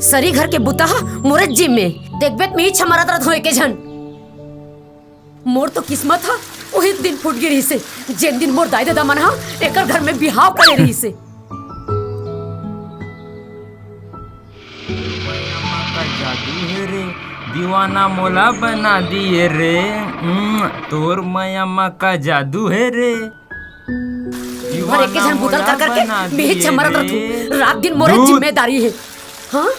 सरी घर के बुता मोरे जिम में देखबेत में ही छमरत रथ होए के झन मोर तो किस्मत हा वही दिन फुट गिरी से जेन दिन मोर दाई दादा मन हा एकर घर में बिहाव करे रही से। जादू है रे दीवाना मोला बना दिए रे तोर मयम्मा का जादू है रे भर एक जन बुतल कर करके में छमरत रथ रात दिन मोरे जिम्मेदारी है। हाँ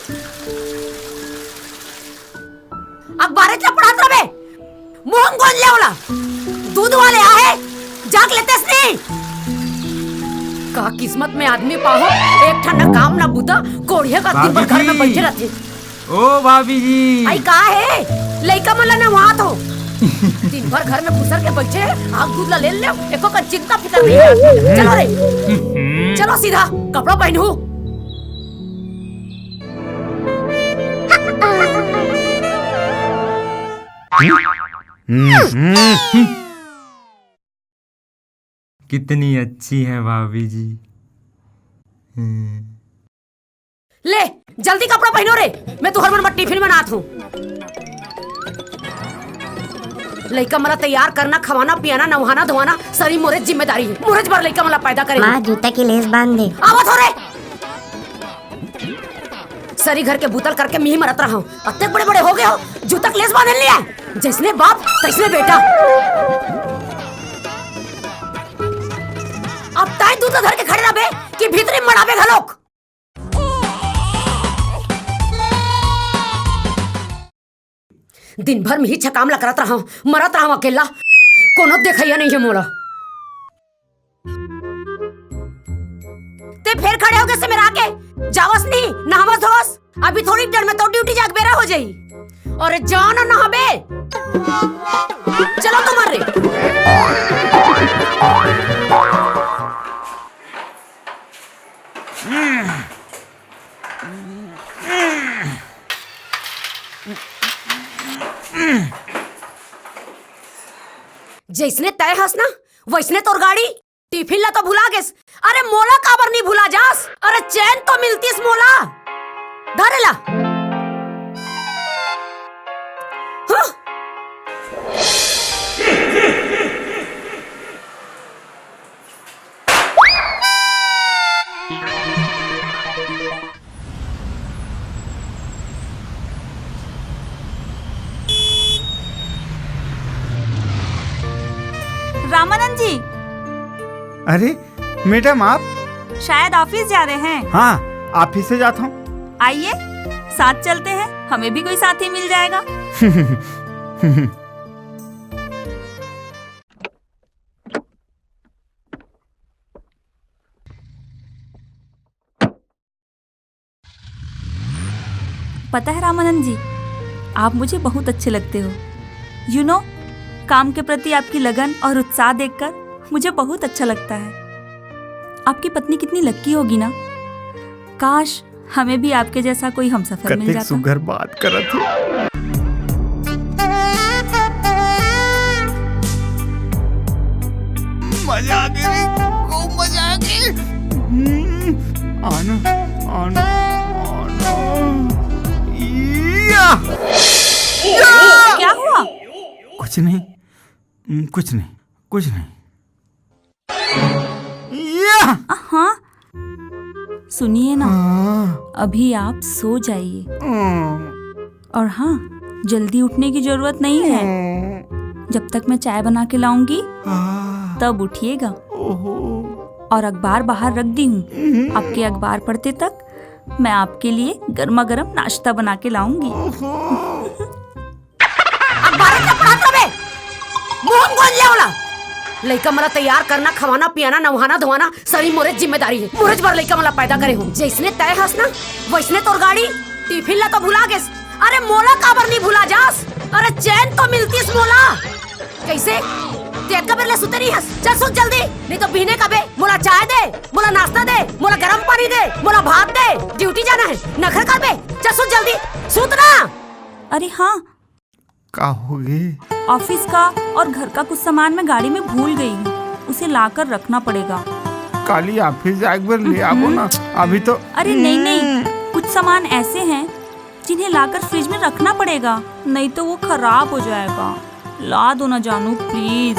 अखबार पढ़ात रहे मुंह गोल लेवला दूध वाले आहे जाग लेतेस नहीं का किस्मत में आदमी पाहो एक ठंडा काम ना बुता कोड़िया का दिन भर घर में बैठे रहते। ओ भाभी जी आई का है लइका मन ना वहां तो दिन भर घर में घुसर के बैठे आग दूध ला ले ले एको का चिंता फिकर नहीं। चलो रे चलो सीधा कपड़ा पहनो। कितनी अच्छी है भाभी जी। ले जल्दी कपड़ा पहनो रे मैं तुहर मन में टिफिन बनात हूँ। लइका मला तैयार करना खवाना पियाना नहाना धोवाना सारी मोरे जिम्मेदारी है। मोरे भर लइका मला पैदा करे। माँ जूता की लेस बांध दे। आवत हो रे सरी घर के बुतल करके मी मरत रहा हूँ। अत्ते बड़े बड़े हो गए हो जूता की लेस बांध लिया जैसने बाप तैसने बेटा। अब ताई दूध धर के खड़े रहे कि भीतरी मड़ाबे घलोक। दिन भर में ही छकामला करत रहा हूँ मरत रहा हूँ अकेला कोनो देखैया नहीं है मोला। ते फिर खड़े हो गए से मेरा आके जावस नहीं नहावस धोस अभी थोड़ी देर में तो ड्यूटी जाग बेरा हो जाई और जान ना नहाबे चलो तो मर रे। जैसने तय हस ना वैसने तोर गाड़ी टिफिन ला तो भुला गेस। अरे मोला काबर नहीं भुला जास। अरे चैन तो मिलतीस मोला धरेला। हाँ? रामानंद जी। अरे मैडम आप शायद ऑफिस जा रहे हैं। हाँ ऑफिस से जाता हूँ। आइए साथ चलते हैं हमें भी कोई साथी मिल जाएगा। पता है रामानंद जी आप मुझे बहुत अच्छे लगते हो। यू नो काम के प्रति आपकी लगन और उत्साह देखकर मुझे बहुत अच्छा लगता है। आपकी पत्नी कितनी लक्की होगी ना। काश हमें भी आपके जैसा कोई हमसफर मिल जाता। सुघर बात करत हो। मजा आ गई खूब मजा आ गई। आना आना आना क्या हुआ? कुछ नहीं कुछ नहीं कुछ नहीं। हाँ सुनिए ना अभी आप सो जाइए और हाँ जल्दी उठने की जरूरत नहीं है। जब तक मैं चाय बना के लाऊंगी तब उठिएगा। और अखबार बाहर रख दी हूँ आपके अखबार पढ़ते तक मैं आपके लिए गर्मा गर्म नाश्ता बना के लाऊंगी। लइका मला तैयार करना खवाना पियाना नहाना धोवाना सारी मोरे जिम्मेदारी है। मोरे भर लइका मला पैदा करे हूँ। जैसने तय हस ना वैसने तोर गाड़ी टिफिन ला तो भुला गेस। अरे मोला काबर नहीं भुला जास। अरे चैन तो मिलतीस मोला। कैसे तेज का बेले सुते नहीं हस। चल सुत जल्दी नहीं तो पीने का बे मोला चाय दे मोला नाश्ता दे मोला गरम पानी दे मोला भात दे। ड्यूटी जाना है नखर कर बे चल सुत जल्दी सुत ना। अरे हाँ का होगी? ऑफिस का और घर का कुछ सामान मैं गाड़ी में भूल गई हूँ, उसे लाकर रखना पड़ेगा। काली ऑफिस जाकर ले आओ ना, अभी तो। अरे नहीं नहीं, कुछ सामान ऐसे हैं जिन्हें लाकर फ्रिज में रखना पड़ेगा, नहीं तो वो खराब हो जाएगा। ला दो ना जानू प्लीज।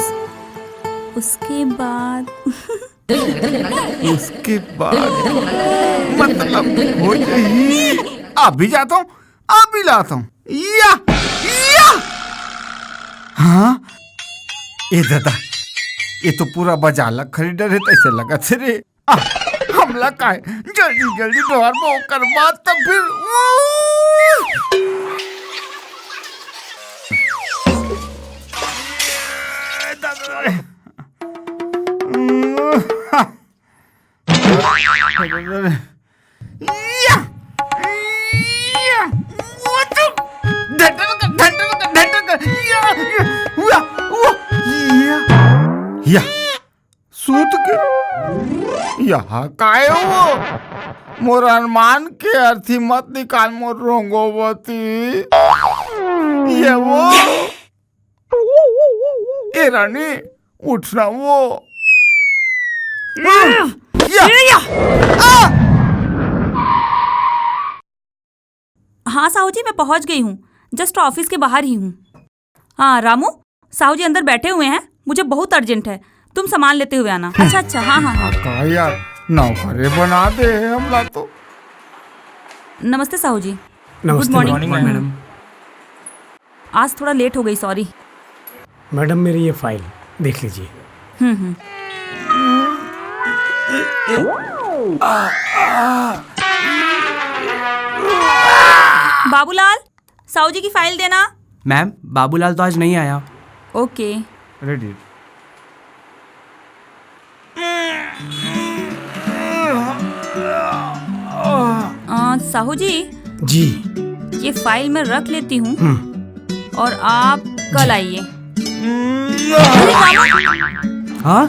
उसके बाद मतलब हो जाही। अभी जाता हूँ, अभी लाता हूँ। या हाँ, ए दादा, ये तो पूरा बाजार खरीदा है, ऐसे लगा से रे। हमला का है, जल्दी जल्दी द्वार में करवा तब फिर। या सूत के यहाँ काय हो मोर अरमान के अर्थी मत निकाल मोर रोंगोवती। ये वो ए रानी उठना वो हाँ साहू जी, मैं पहुंच गई हूँ, जस्ट ऑफिस के बाहर ही हूँ। हाँ रामू, साहू जी अंदर बैठे हुए हैं, मुझे बहुत अर्जेंट है, तुम सामान लेते हुए आना। अच्छा अच्छा, हाँ हाँ हाँ। का यार नौकरे बना दे हमला तो। नमस्ते साहू जी। नमस्ते। Good morning madam. आज थोड़ा लेट हो गई, सॉरी। मैडम मेरी ये फाइल देख लीजिए। बाबूलाल, साहू जी की फाइल देना। मैम, बाबूलाल तो आज नहीं आया। ओके। रेडी। साहू जी जी। ये फाइल मैं रख लेती हूँ और आप कल आइए। हाँ?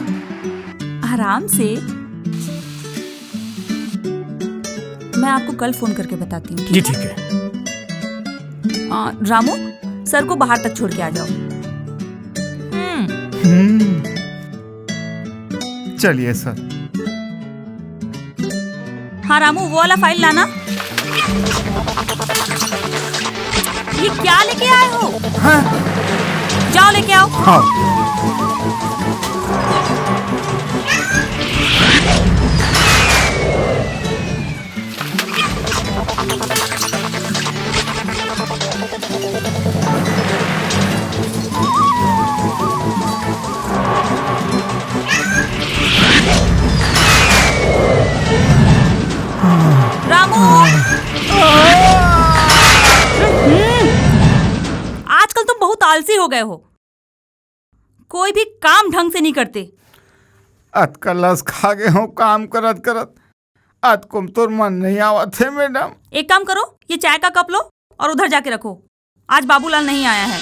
आराम से, मैं आपको कल फोन करके बताती हूँ। जी ठीक है। रामू, सर को बाहर तक छोड़ के आ जाओ। चलिए सर। हाँ रामू, वो वाला फाइल लाना। ये क्या लेके आए हो? हाँ? जाओ लेके आओ। हाँ। रामू, आजकल तुम बहुत आलसी हो गए हो, कोई भी काम ढंग से नहीं करते। अतकलस खा गए हो काम करत करत। अतकुम तो मन नहीं आवत है मैडम। एक काम करो, ये चाय का कप लो और उधर जाके रखो, आज बाबूलाल नहीं आया है।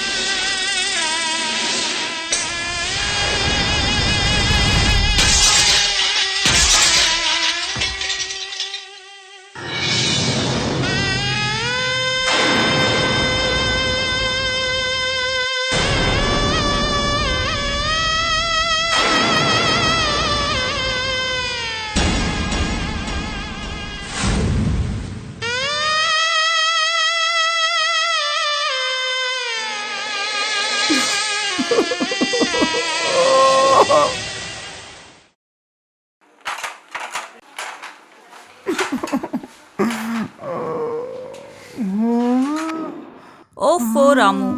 ओफो रामू,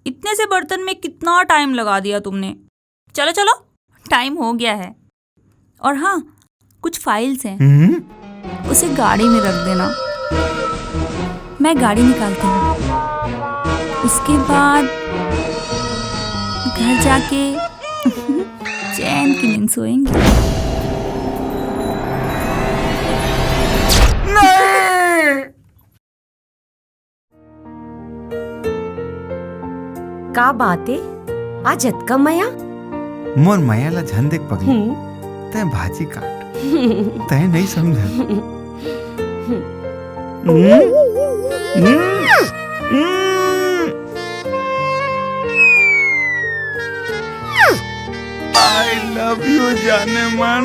इतने से बर्तन में कितना टाइम लगा दिया तुमने। चलो चलो, टाइम हो गया है। और हाँ, कुछ फाइल्स हैं, उसे गाड़ी में रख देना, मैं गाड़ी निकालती हूँ। उसके बाद घर जाके चैन की नींद सोएंगे। का बाते आज अतका मया मोर माया ला झंडे पगली तय भाजी काट तय नहीं समझा। जाने मन